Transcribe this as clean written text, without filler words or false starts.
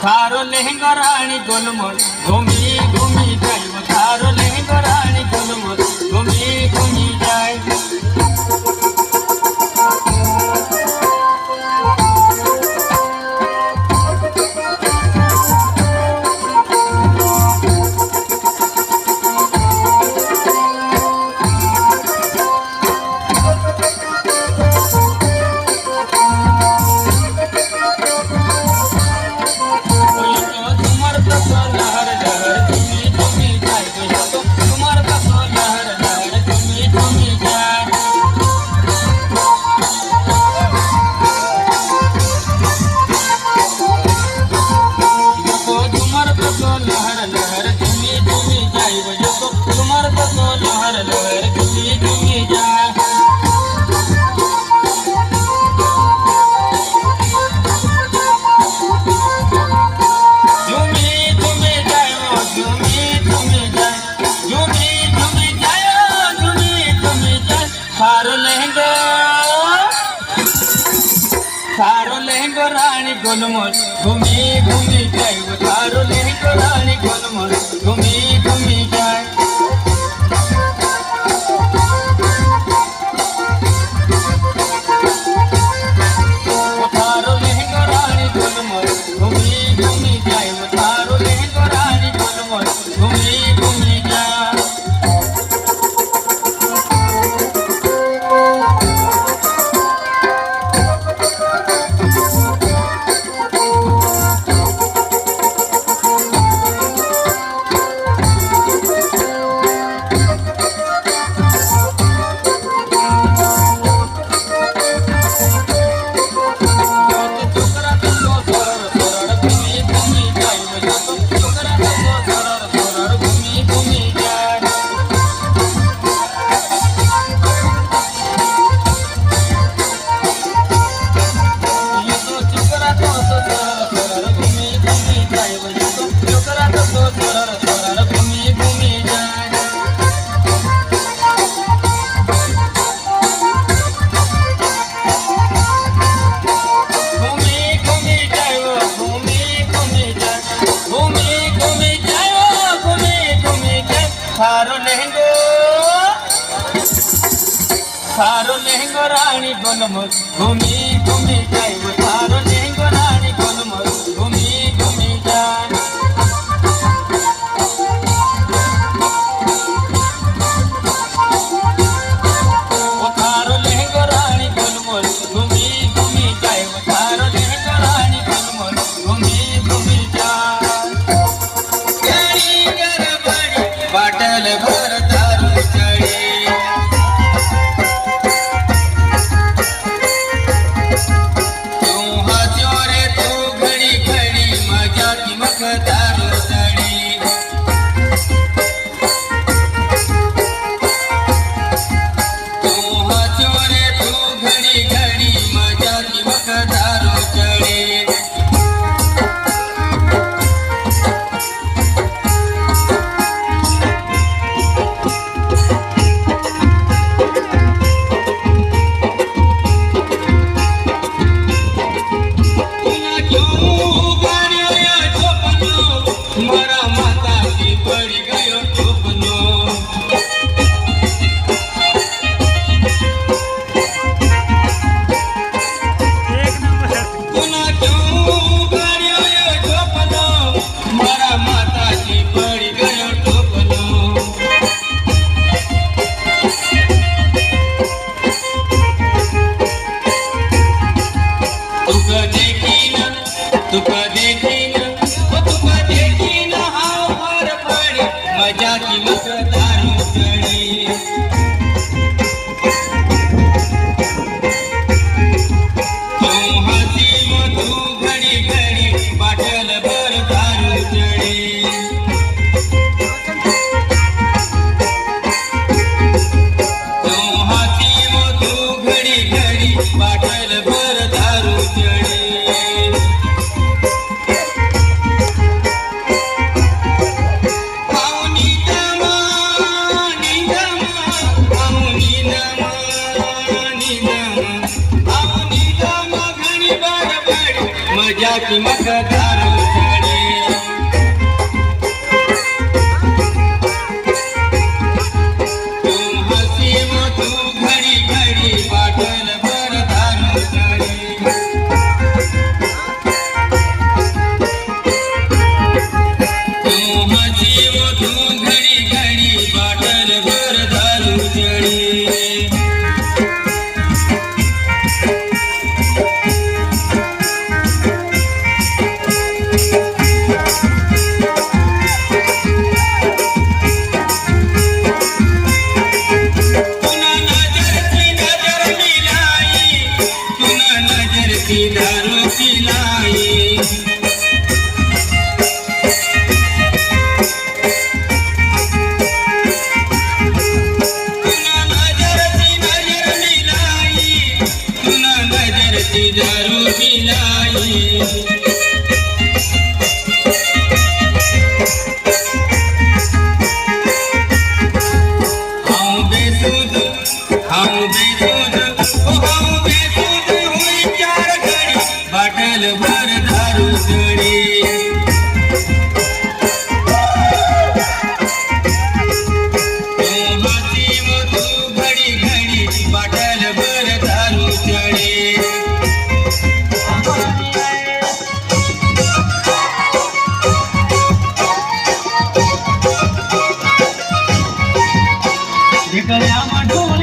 थारो लहंगा रानी गोलमोल घूमी घूमी जाए थारो लहंगा रानी गोलमोल घूमी घूमी जाए थारो लहंगो रानी गोलमोल घूमी घूमी जाए थारो लहंगो रानी गोलमोल घूमी घूमी जाए थारो लहंगो रानी गोलमोल घूमी घूमी जाए थारो लहंगो रानी गोलमोल घूमी घूमी जाए थारो लहंगो रानी गोलमोल घूमी घूमी जाए थारो लहंगो रानी गोलमोल घूमी घूमी जाए थारो लहंगो रानी गोलमोल घूमी घूमी जाए थारो लहंगो रानी गोलमोल घूमी घूमी जाए बाटल भर दारू चढ़ी तू पिया की मत दारू चढ़ी तू हंसी वो तू घड़ी घड़ी बाटल पर दारू चढ़ी तू हंसी वो तू घड़ी घड़ी बाटल पर दारू चढ़ी दारू पिलाई तूना नजर मिलाई तूना नजर की दारू पिलाई हम बेसुध